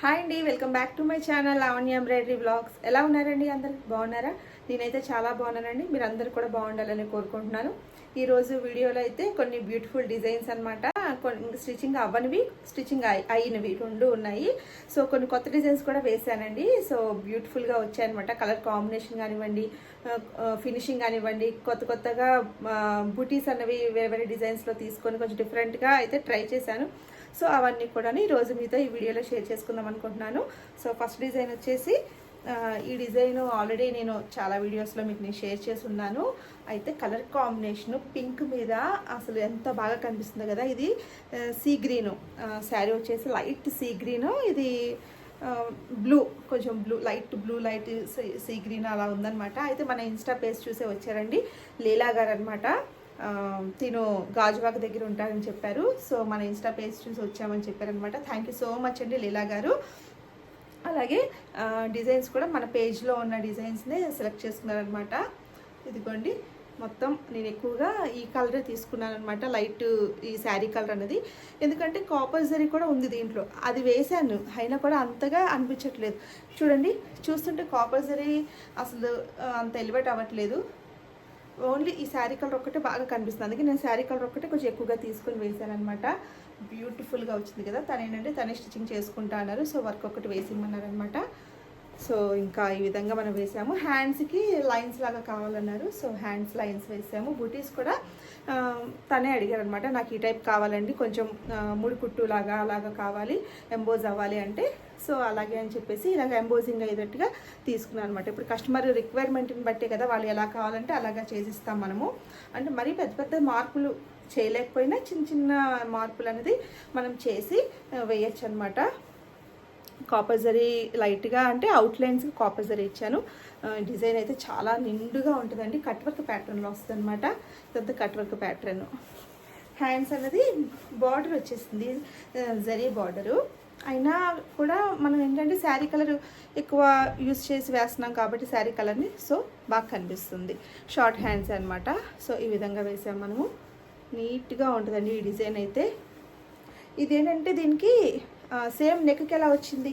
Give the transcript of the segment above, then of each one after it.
Hi అండి, welcome back to my channel Lavanya embroidery blogs. ఎలా ఉన్నారండి? అందరు బాగున్నారా? నేనైతే చాలా బాగున్నానండి. మీరు అందరు కూడా బాగుండాలని కోరుకుంటున్నాను. ఈరోజు వీడియోలో అయితే కొన్ని బ్యూటిఫుల్ డిజైన్స్ అనమాట. కొన్ని స్టిచ్చింగ్ అవ్వనివి, స్టిచ్చింగ్ అయినవి రెండు ఉన్నాయి. సో కొన్ని కొత్త డిజైన్స్ కూడా వేసానండి. సో బ్యూటిఫుల్గా వచ్చాయన్నమాట. కలర్ కాంబినేషన్ కానివ్వండి, ఫినిషింగ్ కానివ్వండి, కొత్తగా బూటీస్ అన్నవి వేరే వేరే డిజైన్స్లో తీసుకొని కొంచెం డిఫరెంట్గా అయితే ట్రై చేశాను. సో అవన్నీ కూడా ఈరోజు మీతో ఈ వీడియోలో షేర్ చేసుకుందాం అనుకుంటున్నాను. సో ఫస్ట్ డిజైన్ వచ్చేసి ఈ డిజైన్ ఆల్రెడీ నేను చాలా వీడియోస్లో మీకు నేను షేర్ చేసి ఉన్నాను. అయితే కలర్ కాంబినేషను పింక్ మీద అసలు ఎంత బాగా కనిపిస్తుందో కదా. ఇది సీ గ్రీను శారీ వచ్చేసి లైట్ సీ గ్రీను, ఇది బ్లూ, కొంచెం బ్లూ, లైట్ సీ గ్రీన్ అలా ఉందన్నమాట. అయితే మన ఇన్స్టా పేజ్ చూసే వచ్చారండి లీలా గారు అనమాట. తిను గాజువాక దగ్గర ఉంటారని చెప్పారు. సో మన ఇన్స్టా పేజ్ చూసి వచ్చామని చెప్పారనమాట. థ్యాంక్ యూ సో మచ్ అండి లీలా గారు. అలాగే డిజైన్స్ కూడా మన పేజ్లో ఉన్న డిజైన్స్నే సెలెక్ట్ చేసుకున్నారనమాట. ఇదిగోండి, మొత్తం నేను ఎక్కువగా ఈ కలరే తీసుకున్నాను అనమాట, లైట్ ఈ శారీ కలర్ అనేది. ఎందుకంటే కాపర్ జరీ కూడా ఉంది దీంట్లో, అది వేసాను అయినా కూడా అంతగా అనిపించట్లేదు. చూడండి, చూస్తుంటే కాపర్ జరీ అసలు అంత ఎలివేట్ అవ్వట్లేదు. ఓన్లీ ఈ శారీ కలర్ ఒక్కటే బాగా కనిపిస్తుంది. అందుకే నేను శారీ కలర్ ఒక్కటే కొంచెం ఎక్కువగా తీసుకొని వేసాను అనమాట. బ్యూటిఫుల్గా వచ్చింది కదా. తనేంటంటే తనే స్టిచ్చింగ్ చేసుకుంటా అన్నారు. సో వర్క్ ఒకటి వేసిమ్మన్నారు అనమాట. సో ఇంకా ఈ విధంగా మనం వేసాము. హ్యాండ్స్కి లైన్స్ లాగా కావాలన్నారు. సో హ్యాండ్స్ లైన్స్ వేసాము. బూటీస్ కూడా తనే అడిగారు అనమాట, నాకు ఈ టైప్ కావాలండి, కొంచెం ముడి కుట్టు లాగా అలాగా కావాలి, ఎంబోజ్ అవ్వాలి అంటే. సో అలాగే అని చెప్పేసి ఇలాగ ఎంబోజింగ్ అయ్యేటట్టుగా తీసుకున్నాను అనమాట. ఇప్పుడు కస్టమర్ రిక్వైర్మెంట్ని బట్టే కదా, వాళ్ళు ఎలా కావాలంటే అలాగా చేసిస్తాం మనము. అంటే మరీ పెద్ద పెద్ద మార్పులు చేయలేకపోయినా చిన్న చిన్న మార్పులు అనేది మనం చేసి వేయచ్చు అనమాట. కాపర్ జరీ లైట్గా అంటే అవుట్లైన్స్కి కాపర్ జరీ ఇచ్చాను. డిజైన్ అయితే చాలా నిండుగా ఉంటుందండి. కట్ వర్క్ ప్యాటర్న్లో వస్తుంది అనమాట. ఇదంతా కట్ వర్క్ ప్యాటర్న్. హ్యాండ్స్ అనేది బార్డర్ వచ్చేసింది, జరీ బార్డరు. అయినా కూడా మనం ఏంటంటే శారీ కలర్ ఎక్కువ యూస్ చేసి వేస్తున్నాం కాబట్టి శారీ కలర్ని సో బాగా కనిపిస్తుంది. షార్ట్ హ్యాండ్స్ అనమాట. సో ఈ విధంగా వేసాం మనము. నీట్గా ఉంటుందండి ఈ డిజైన్ అయితే. ఇదేంటంటే దీనికి సేమ్ నెక్కి ఎలా వచ్చింది,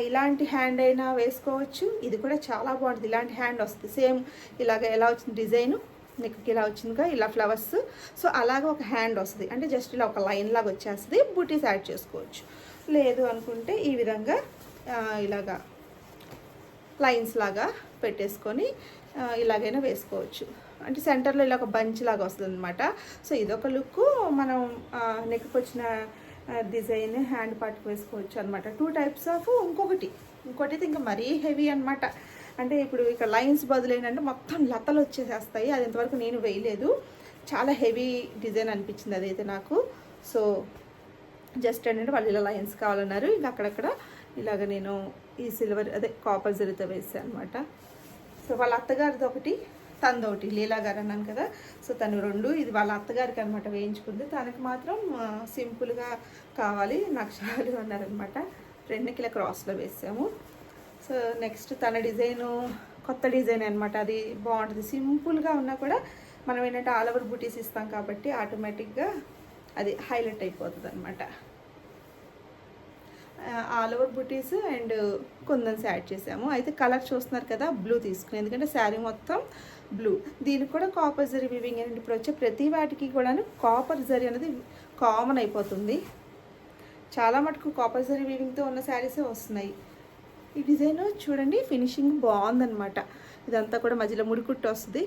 ఇలాంటి హ్యాండ్ అయినా వేసుకోవచ్చు. ఇది కూడా చాలా బాగుంటుంది, ఇలాంటి హ్యాండ్ వస్తుంది. సేమ్ ఇలాగ ఎలా వచ్చింది డిజైను, నెక్కి ఇలా వచ్చిందిగా ఇలా ఫ్లవర్స్. సో అలాగ ఒక హ్యాండ్ వస్తుంది, అంటే జస్ట్ ఇలా ఒక లైన్ లాగా వచ్చేస్తుంది. బూటీస్ యాడ్ చేసుకోవచ్చు. లేదు అనుకుంటే ఈ విధంగా ఇలాగా లైన్స్ లాగా పెట్టేసుకొని ఇలాగైనా వేసుకోవచ్చు. అంటే సెంటర్లో ఇలా ఒక బంచ్ లాగా వస్తుంది అనమాట. సో ఇదొక లుక్. మనం నెక్కి వచ్చిన డిజైన్ హ్యాండ్ పార్ట్కి వేసుకోవచ్చు అనమాట. 2 టైప్స్ ఆఫ్. ఇంకొకటి అయితే ఇంకా మరీ హెవీ అనమాట. అంటే ఇప్పుడు ఇక లైన్స్ బదులైనంటే మొత్తం లతలు వచ్చేసేస్తాయి. అది ఇంతవరకు నేను వేయలేదు. చాలా హెవీ డిజైన్ అనిపించింది అదైతే నాకు. సో జస్ట్ ఏంటంటే వాళ్ళు ఇలా లైన్స్ కావాలన్నారు. ఇంకా అక్కడక్కడ ఇలాగ నేను ఈ సిల్వర్ అదే కాపర్ జరీతో వేసాను అనమాట. సో వాళ్ళ అత్తగారిది ఒకటి, తనదొకటి, లీలా గారు అన్నాను కదా. సో తను 2, ఇది వాళ్ళ అత్తగారికి అనమాట వేయించుకుంది. తనకి మాత్రం సింపుల్గా కావాలి, నక్షాలు అన్నారనమాట. 2 ఇలా క్రాస్లో వేసాము. సో నెక్స్ట్ తన డిజైను కొత్త డిజైన్ అనమాట. అది బాగుంటుంది. సింపుల్గా ఉన్నా కూడా మనం ఏంటంటే ఆల్ ఓవర్ బూటీస్ ఇస్తాం కాబట్టి ఆటోమేటిక్గా అది హైలైట్ అయిపోతుంది అనమాట. All over booties and kundans add చేసాము. అయితే కలర్ చూస్తున్నారు కదా, బ్లూ తీసుకుని, ఎందుకంటే శారీ మొత్తం బ్లూ. దీనికి కూడా కాపర్ జరీ వీవింగ్ అనేది ఇప్పుడు వచ్చే ప్రతి వాటికి కూడా కాపర్ జరీ అనేది కామన్ అయిపోతుంది. చాలా మటుకు కాపర్ జరీ వీవింగ్తో ఉన్న శారీసే వస్తున్నాయి. ఈ డిజైన్ చూడండి, ఫినిషింగ్ బాగుందనమాట. ఇదంతా కూడా మధ్యలో ముడికుట్టు వస్తుంది,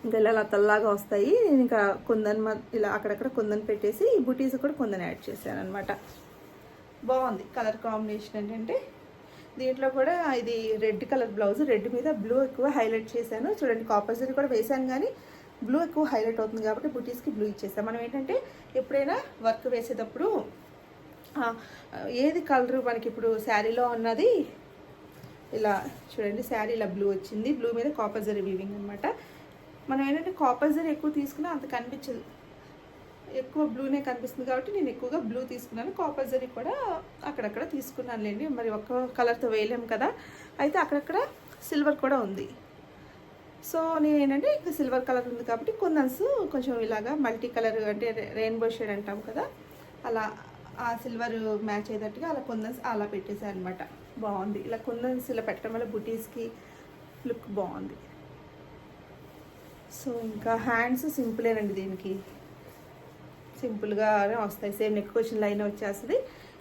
ఇంకా ఇలా లతల్లాగా వస్తాయి. ఇంకా కుందన్ ఇలా అక్కడక్కడ కుందన్ పెట్టేసి ఈ బుటీస్ కూడా కుందన్ యాడ్ చేశాను అనమాట. బాగుంది కలర్ కాంబినేషన్. ఏంటంటే దీంట్లో కూడా ఇది రెడ్ కలర్ బ్లౌజ్, రెడ్ మీద బ్లూ ఎక్కువ హైలైట్ చేశాను. చూడండి, కాపర్ జరీ కూడా వేసాను కానీ బ్లూ ఎక్కువ హైలైట్ అవుతుంది కాబట్టి బుటీస్కి బ్లూ ఇచ్చేసాను. మనం ఏంటంటే ఎప్పుడైనా వర్క్ వేసేటప్పుడు ఏది కలర్ మనకి ఇప్పుడు శారీలో ఉన్నది ఇలా చూడండి, శారీ ఇలా బ్లూ వచ్చింది, బ్లూ మీద కాపర్ జరీ వీవింగ్ అనమాట. మనం ఏంటంటే కాపర్ జరీ ఎక్కువ తీసుకున్నా అంత కనిపించదు, ఎక్కువ బ్లూనే కనిపిస్తుంది కాబట్టి నేను ఎక్కువగా బ్లూ తీసుకున్నాను. కాపర్ జరీ కూడా అక్కడక్కడ తీసుకున్నాను లేండి, మరి ఒక్క కలర్తో వేయలేము కదా. అయితే అక్కడక్కడ సిల్వర్ కూడా ఉంది. సో నేను ఏంటంటే ఇంకా సిల్వర్ కలర్ ఉంది కాబట్టి కుందన్స్ కొంచెం ఇలాగా మల్టీ కలర్, అంటే రెయిన్బో షేడ్ అంటాం కదా, అలా ఆ సిల్వర్ మ్యాచ్ అయ్యేటట్టుగా అలా కుందన్స్ అలా పెట్టేసాను అనమాట. బాగుంది. ఇలా కుందన్స్ ఇలా పెట్టడం వల్ల బుటీస్కి లుక్ బాగుంది. సో ఇంకా హ్యాండ్స్ సింపులేనండి, దీనికి సింపుల్గానే వస్తాయి. సేమ్ నెక్ వచ్చిన లైన్ వచ్చేస్తుంది.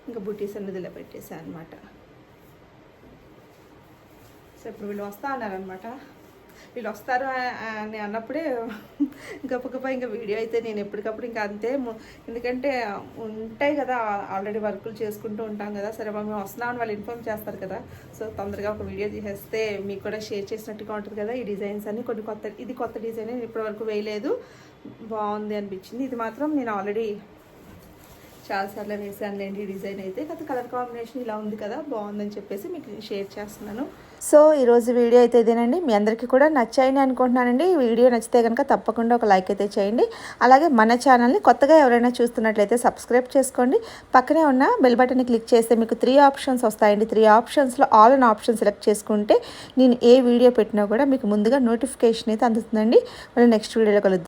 ఇంకా బుటీస్ అన్నది ఇలా పెట్టేసాను అనమాట. సో ఇప్పుడు వీళ్ళు వస్తా అన్నారనమాట. వీళ్ళు వస్తారు అని అన్నప్పుడే గప్ప ఇంకా వీడియో అయితే నేను ఎప్పటికప్పుడు ఇంకా అంతే. ఎందుకంటే ఉంటాయి కదా, ఆల్రెడీ వర్కులు చేసుకుంటూ ఉంటాం కదా. సరే మేము వస్తున్నామని వాళ్ళు ఇన్ఫార్మ్ చేస్తారు కదా. సో తొందరగా ఒక వీడియో తీసేస్తే మీకు కూడా షేర్ చేసినట్టుగా ఉంటుంది కదా. ఈ డిజైన్స్ అన్ని కొన్ని ఇది కొత్త డిజైన్, నేను ఇప్పటివరకు వేయలేదు, బాగుంది అనిపించింది. ఇది మాత్రం నేను ఆల్రెడీ చాలాసార్లు వేసానులేండి. ఈ డిజైన్ అయితే కలర్ కాంబినేషన్ ఇలా ఉంది కదా, బాగుందని చెప్పేసి మీకు షేర్ చేస్తున్నాను. సో ఈరోజు వీడియో అయితే ఇదేనండి. మీ అందరికీ కూడా నచ్చాయని అనుకుంటున్నానండి. ఈ వీడియో నచ్చితే కనుక తప్పకుండా ఒక లైక్ అయితే చేయండి. అలాగే మన ఛానల్ని కొత్తగా ఎవరైనా చూస్తున్నట్లయితే సబ్స్క్రైబ్ చేసుకోండి. పక్కనే ఉన్న బెల్ బటన్ని క్లిక్ చేస్తే మీకు 3 ఆప్షన్స్ వస్తాయండి. 3 ఆప్షన్స్లో ఆల్ అన్ ఆప్షన్ సెలెక్ట్ చేసుకుంటే నేను ఏ వీడియో పెట్టినా కూడా మీకు ముందుగా నోటిఫికేషన్ అయితే అందుతుందండి. మళ్ళీ నెక్స్ట్ వీడియోలో కలుద్దాం.